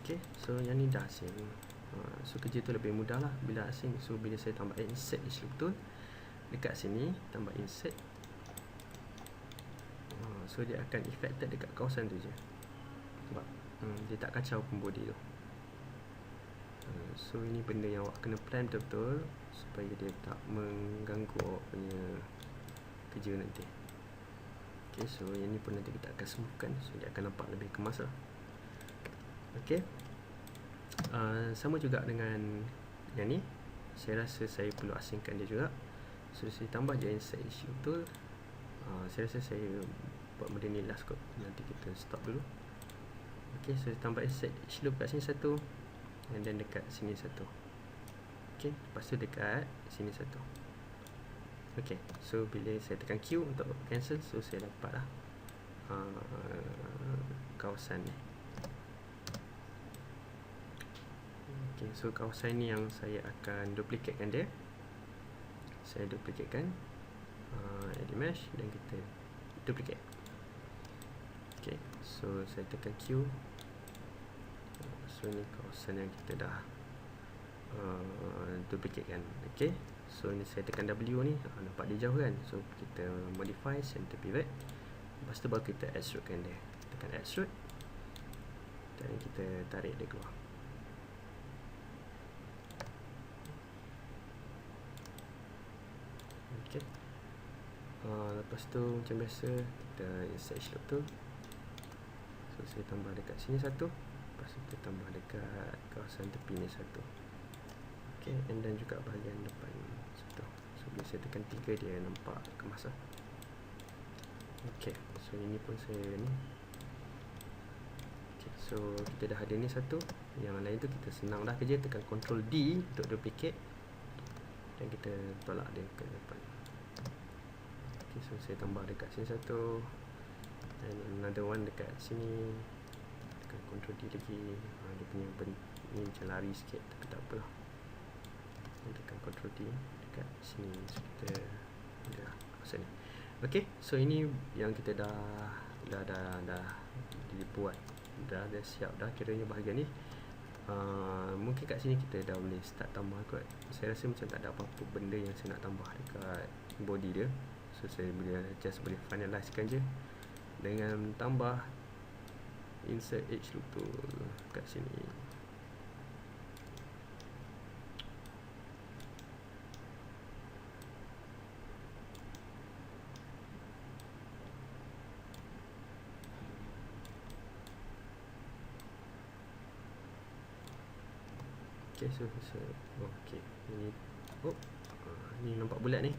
Okay, so yang ni dah asing. So kerja tu lebih mudah lah bila asing. So bila saya tambah insert edge loop tool dekat sini, tambah insert, so dia akan affected dekat kawasan tu je. Sebab dia tak kacau pun body tu. So ini benda yang awak kena plan betul-betul supaya dia tak mengganggu awak punya kerja nanti. Okay, so yang ni pun nanti kita akan sembuhkan. So dia akan nampak lebih kemas lah. Okay, sama juga dengan yang ni. Saya rasa saya perlu asingkan dia juga. So saya tambah je insert issue tool. Saya rasa saya buat benda ni last kot. Nanti kita stop dulu. Okay, so tambah insert issue loop kat sini satu, and then dekat sini satu. Okay, lepas tu dekat sini satu. Okay, so bila saya tekan Q untuk cancel, so saya dapat lah kawasan ni. Okay, so kawasan ni yang saya akan duplicatekan dia. Saya duplicatekan edit mesh dan kita duplicate. Okay, so saya tekan Q. So ni kawasan yang kita dah duplicatekan. Okay, so ni saya tekan W ni, nampak dia jauh kan. So kita modify center pivot. Lepas tu baru kita extrudekan dia. Tekan extrude dan kita tarik dia keluar. Okay, lepas tu macam biasa kita insert edge loop tu. So saya tambah dekat sini satu, lepas tu kita tambah dekat kawasan tepi ni satu. Okay, and then juga bahagian depan satu. So bila saya tekan 3 dia nampak kemas lah. Okay, so ini pun saya ni. Okay, so kita dah ada ni satu. Yang lain tu kita senang dah kerja, tekan Ctrl D untuk duplicate dan kita tolak dia ke depan. Okay, so saya tambah dekat sini satu, and another one dekat sini. Tekan Ctrl D lagi. Dia punya ni macam lari sikit, tapi tak apalah. Tekan Ctrl D dekat sini, so kita dah kawasan ni. Okay, so ini yang kita dah dibuat, dah siap dah kiranya bahagian ni. Mungkin kat sini kita dah boleh start tambah kot. Saya rasa macam tak ada apa-apa benda yang saya nak tambah dekat body dia. So saya boleh finalizekan je dengan tambah insert edge loop tu kat sini. Okay, so okay, ni nampak bulat ni.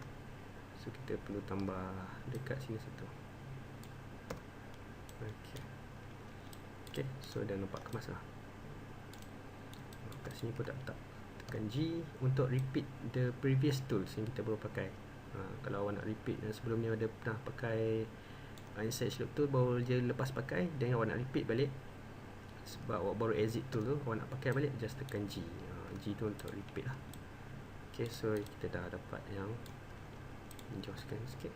So kita perlu tambah dekat sini satu. Okay, so dah nampak kemas lah. Kat sini pun tak tekan G untuk repeat the previous tools yang kita baru pakai. Kalau awak nak repeat yang sebelum ni ada pernah pakai insert edge loop tool, baru je lepas pakai, dan awak nak repeat balik sebab awak baru exit tool tu, awak nak pakai balik, just tekan G. G tu untuk repeat lah. Okay, so kita dah dapat yang jauhkan sikit.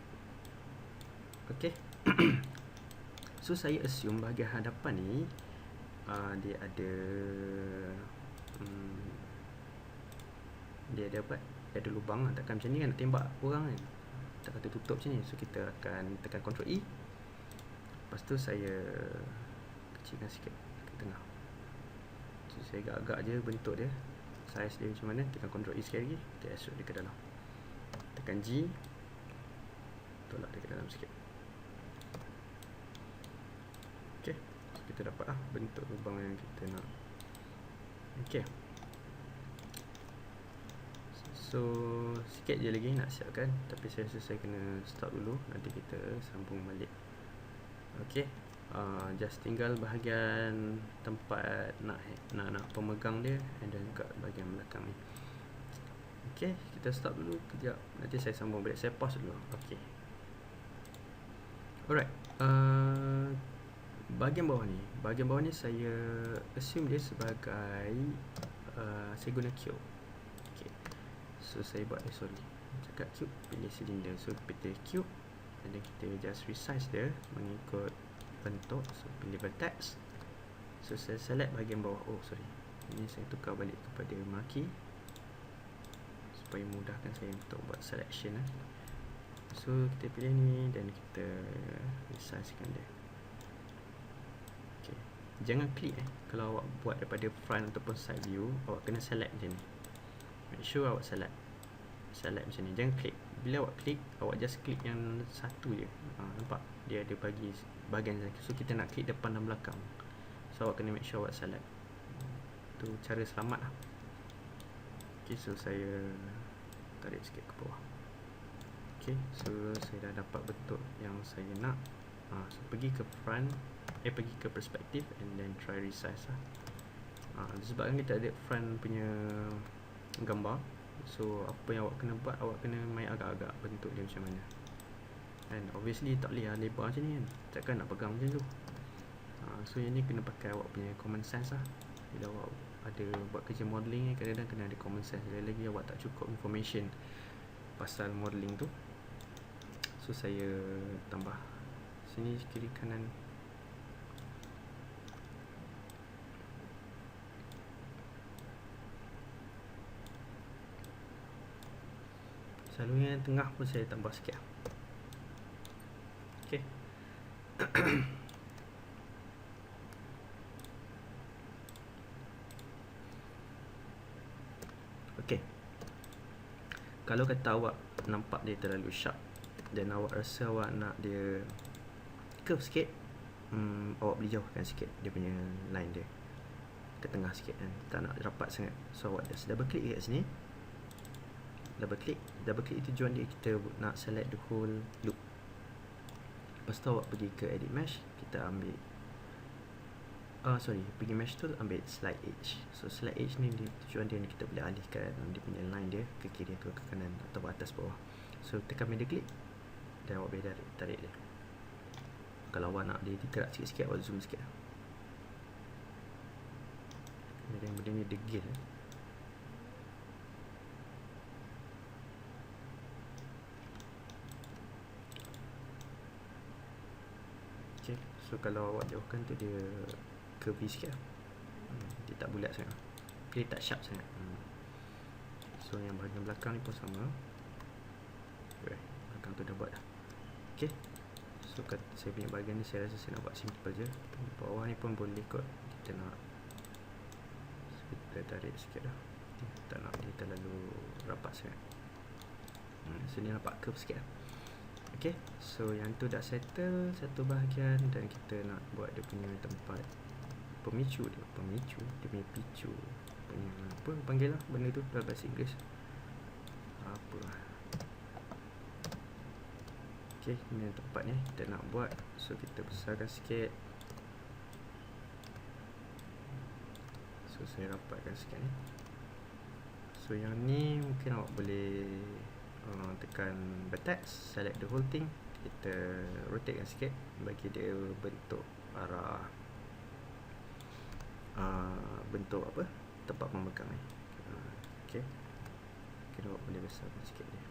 Okay. So saya assume bahagian hadapan ni dia ada dia ada apa? Dia ada lubang. Takkan macam ni kan nak tembak orang kan, tak kata tutup macam ni. So kita akan tekan Ctrl E. Lepas tu saya kecilkan sikit ke tengah. So saya agak-agak je bentuk dia, size dia macam mana. Tekan Ctrl E sekali lagi, kita extrude dia ke dalam. Tekan G, tolak dia ke dalam sikit. Okay, so kita dapat lah bentuk lubang yang kita nak. Okay, so sikit je lagi nak siapkan, tapi saya rasa saya kena stop dulu, nanti kita sambung balik. Okay, just tinggal bahagian tempat nak pemegang dia, and then kat bahagian belakang ni. Okay, kita stop dulu kejap, nanti saya sambung balik. Saya pause dulu. Okay, alright. Bahagian bawah ni saya assume dia sebagai saya guna cube. Okay, so saya buat cakap cube, pilih cylinder. So pilih cube, and then kita just resize dia mengikut bentuk. So pilih vertex. So saya select bahagian bawah. Oh sorry, ini saya tukar balik kepada marquee supaya mudahkan saya untuk buat selection. So kita pilih ni dan kita resizekan dia. Okay. Jangan klik kalau awak buat daripada front ataupun side view, awak kena select macam ni. Make sure awak select macam ni. Jangan klik. Bila awak klik, awak just klik yang satu je. Nampak? Dia ada bagi bahagian. So kita nak klik depan dan belakang. So awak kena make sure awak select. Tu cara selamat lah. Okay, so saya tarik sikit ke bawah. Okay, so saya dah dapat bentuk yang saya nak. So pergi ke front, pergi ke perspektif and then try resize lah. Sebabkan kita ada front punya gambar, so apa yang awak kena buat, awak kena main agak-agak bentuk dia macam mana. And obviously tak boleh lebar macam ni kan, takkan nak pegang macam tu. So yang ni kena pakai awak punya common sense lah. Bila awak ada buat kerja modeling ni, kadang-kadang kena ada common sense. Lagi awak tak cukup information pasal modeling tu. So saya tambah sini kiri kanan. Selalunya tengah pun saya tambah sikit. Okay. Okay. Kalau kata awak nampak dia terlalu sharp dan awak rasa awak nak dia curve sikit, awak boleh jauhkan sikit dia punya line dia ke tengah sikit kan. Tak nak rapat sangat. So awak just double click kat sini. Double click tujuan dia kita nak select the whole loop. Lepas tu awak pergi ke edit mesh, kita ambil pergi mesh tool, ambil slide edge. So slide edge ni tujuan dia ni kita boleh alihkan dia punya line dia ke kiri atau ke kanan atau atas bawah. So tekan middle click dan awak boleh tarik dia. Kalau awak nak dia diterak sikit-sikit, awak zoom sikit. Kemudian benda ni degil. Okay, so kalau awak jauhkan tu dia curvy sikit. Dia tak bulat sangat, dia tak sharp sangat. So yang bahagian belakang ni pun sama. Belakang tu dah buat dah. Okay, so saya punya bahagian ni saya rasa saya nak buat simple je. Bawah ni pun boleh kot. Kita nak kita tarik sikit dah. Tak nak dia terlalu rapat sangat. So ni nampak curve sikit lah. Okay, so yang tu dah settle satu bahagian dan kita nak buat dia punya tempat pemicu dia punya picu punya apa panggil lah benda tu dalam bahasa Inggeris apa. Okay, ini tempatnya kita nak buat. So kita besarkan sikit. So saya rapatkan sikit ni. So yang ni mungkin awak boleh tekan vertex, select the whole thing. Kita rotatekan sikit bagi dia bentuk arah bentuk apa tempat memegang ni. Okay, kita boleh besarkan sikit dia.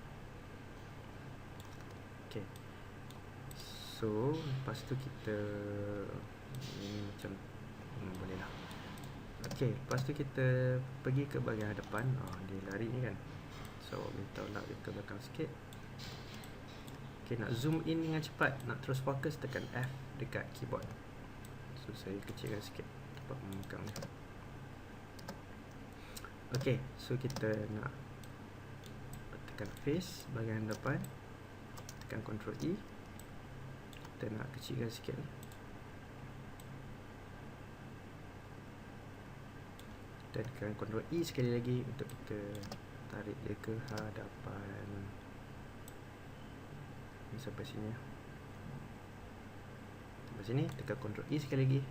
Okay, so lepas tu kita ini macam boleh lah. Okay, lepas tu kita pergi ke bahagian hadapan. Dia lari ni kan, so boleh tolak dia ke belakang sikit. Okay, nak zoom in dengan cepat, nak terus fokus, tekan F dekat keyboard. So saya kecilkan sikit tempat memegang ni. Okay, so kita nak tekan face bahagian depan, tekan Ctrl E, kita nak kecilkan sikit ni. Dan tekan Ctrl E sekali lagi untuk kita tarik dia ke hadapan. Ini sampai sini ya. Sampai sini, tekan Ctrl E sekali lagi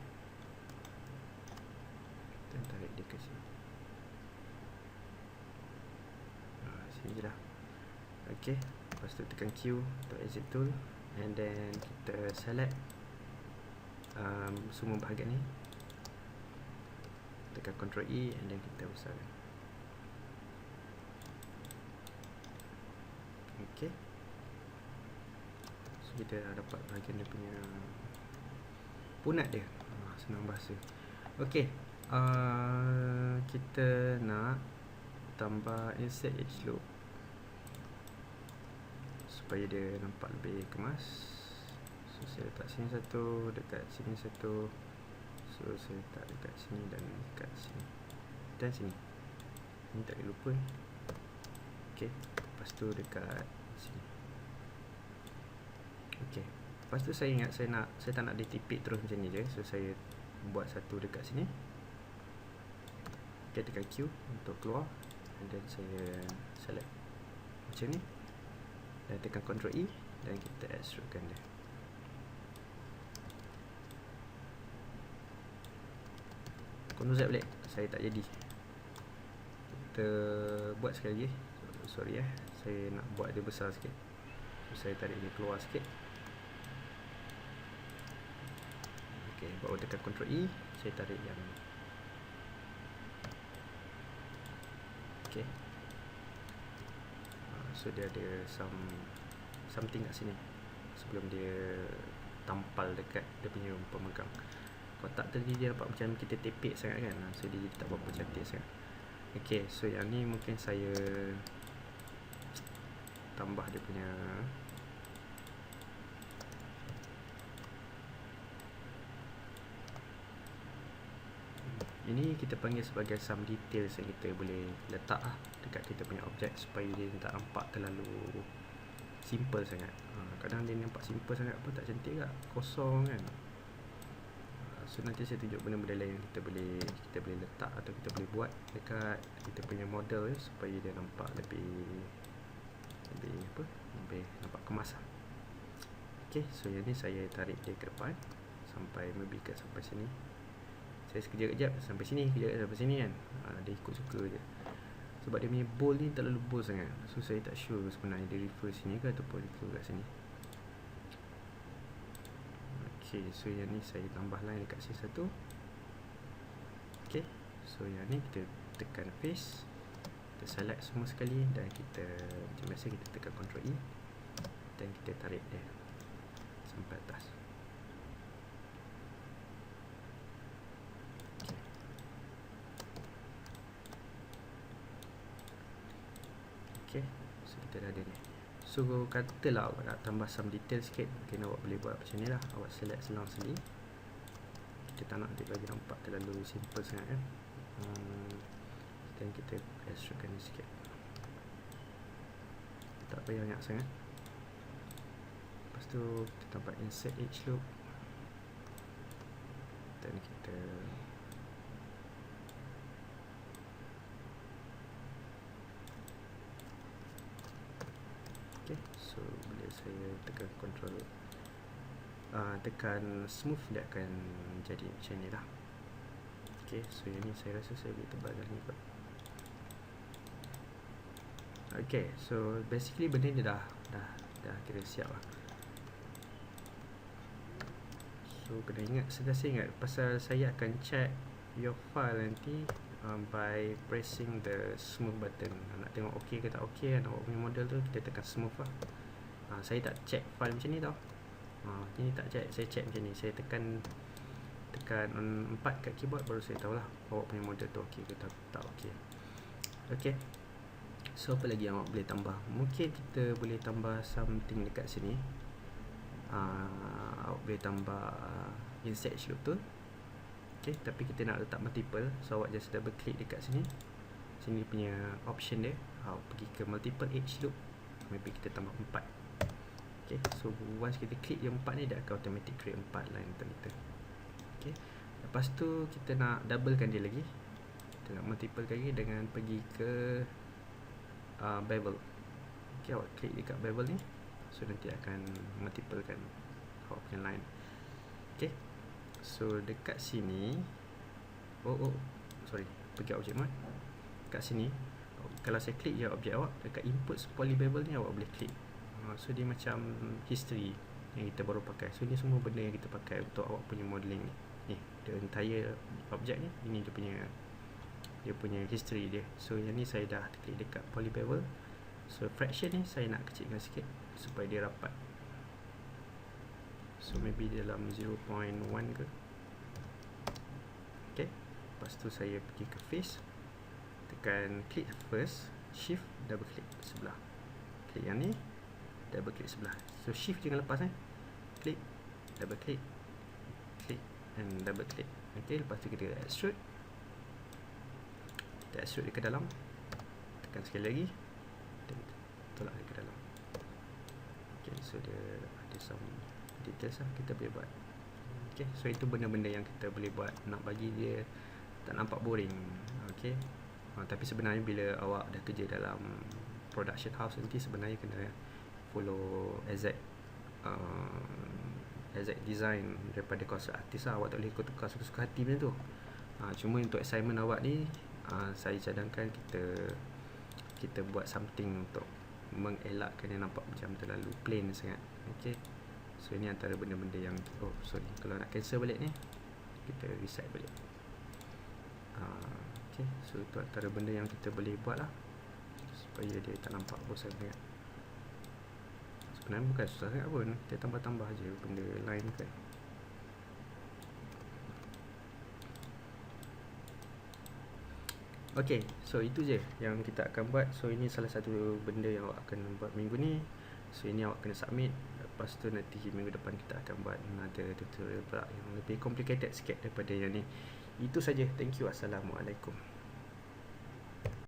dan tarik dia ke sini. Sini je dah. Okay, lepas tu tekan Q untuk exit tool and then kita select semua bahagian ni, tekan Ctrl E and then kita besarkan. Okay, so kita dah dapat bahagian dia punya punat dia. Senang bahasa. Okey, kita nak tambah insert edge loop supaya dia nampak lebih kemas. So saya letak sini satu, dekat sini satu. So saya letak dekat sini dan dekat sini dan sini. Ini tak boleh lupa. Okey, lepas tu dekat sini. Okey, lepas tu saya ingat saya tak nak dia tipik terus macam ni je. So saya buat satu dekat sini. Okay, tekan Q untuk keluar, and then saya select macam ni dan tekan Ctrl E dan kita extrudekan dia. Ctrl Z balik, saya tak jadi. Kita buat sekali lagi. Sorry saya nak buat dia besar sikit. So, saya tarik dia keluar sikit. Ok, baru tekan Ctrl E, saya tarik yang ok. So dia ada something kat sini sebelum dia tampal dekat dia punya pemegang. Kotak tadi dia nampak macam kita tepek sangat kan, so dia tak berapa cantik sangat. Ok, so yang ni mungkin saya tambah dia punya ini kita panggil sebagai some details yang kita boleh letak dekat kita punya objek supaya dia tak nampak terlalu simple sangat. Kadang dia nampak simple sangat pun tak cantik tak, kosong kan. So nanti saya tunjuk benda-benda lain yang kita boleh letak atau kita boleh buat dekat kita punya model supaya dia nampak lebih nampak kemas lah. Ok, so yang ni saya tarik dia ke depan sampai maybe sampai sini. Saya sekejap-kejap sampai sini, kejap sampai sini kan. Dia ikut suka je. Sebab dia punya bowl ni terlalu bold sangat. So saya tak sure sebenarnya dia refer sini ke ataupun refer kat sini. Ok, so yang ni saya tambah line dekat sini satu. Ok, so yang ni kita tekan face, kita select semua sekali dan kita macam biasa kita tekan Ctrl E dan kita tarik dia sampai atas. Okay, so kita dah ada ni. So katalah awak nak tambah some detail sikit, mungkin awak boleh buat macam ni lah. Awak select selang sini. Kita tak nak dia bagi nampak terlalu simple sangat kan. Dan kita extrudekan ni sikit. Tak payah banyak sangat. Lepas tu kita tambah insert edge loop. Dan kita ok, so bila saya tekan control tekan smooth, dia akan jadi macam ni lah. Ok, so yang ni saya rasa saya boleh tebalkan ni kot. Ok, so basically benda ni dah kira siap lah. So kena ingat, sentiasa ingat pasal saya akan check your file nanti by pressing the smooth button. Nak tengok ok ke tak ok kan awak punya model tu, kita tekan smooth lah. Saya tak check file macam ni tau. Ini tak check, saya check macam ni. Saya tekan 4 kat keyboard baru saya tahulah awak punya model tu ok ke tak ok. Ok, so apa lagi yang awak boleh tambah? Mungkin kita boleh tambah something dekat sini. Awak boleh tambah insert edge loop tu. Ok, tapi kita nak letak multiple, so awak just double click dekat sini. Sini punya option dia, awak pergi ke multiple edge loop. Maybe kita tambah 4. Ok, so once kita klik yang 4 ni, dia akan automatic create 4 line untuk kita. Ok, lepas tu kita nak doublekan dia lagi. Kita nak multiple lagi dengan pergi ke bevel. Ok, awak klik dekat bevel ni, so nanti akan multiplekan awak punya line. Ok, so dekat sini sorry, pergi objek mode. Kat sini kalau saya klik je objek awak, dekat input poly bevel ni awak boleh klik. So dia macam history yang kita baru pakai. So ni semua benda yang kita pakai untuk awak punya modeling ni. The entire objek ni, ini dia punya history dia. So yang ni saya dah klik dekat poly bevel. So fraction ni saya nak kecilkan sikit supaya dia rapat. So maybe dalam 0.1 ke. Okay, lepas tu saya pergi ke face, tekan klik first, shift, double klik sebelah, klik yang ni, double klik sebelah. So shift jangan lepas klik, double klik, klik and double klik. Okay, lepas tu kita extrude, kita extrude dia ke dalam, tekan sekali lagi dan tolak dia ke dalam. Okay, so dia ada some details lah kita boleh buat. Okay, so itu benda-benda yang kita boleh buat nak bagi dia tak nampak boring. Okay, tapi sebenarnya bila awak dah kerja dalam production house nanti sebenarnya kena follow exact design daripada konsep artis lah. Awak tak boleh tukar suka-suka hati macam tu. Cuma untuk assignment awak ni, saya cadangkan kita buat something untuk mengelakkan dia nampak macam terlalu plain sangat. Okay, so ini antara benda-benda yang kalau nak cancel balik ni, kita reset balik. Okay, so itu antara benda yang kita boleh buat lah supaya dia tak nampak bosan sangat. Sebenarnya bukan susah sangat pun, kita tambah-tambah je benda lain kan. Okay, so itu je yang kita akan buat. So ini salah satu benda yang awak akan buat minggu ni. So ini awak kena submit. Lepas tu nanti minggu depan kita akan buat another tutorial pula yang lebih complicated sikit daripada yang ni. Itu saja. Thank you. Assalamualaikum.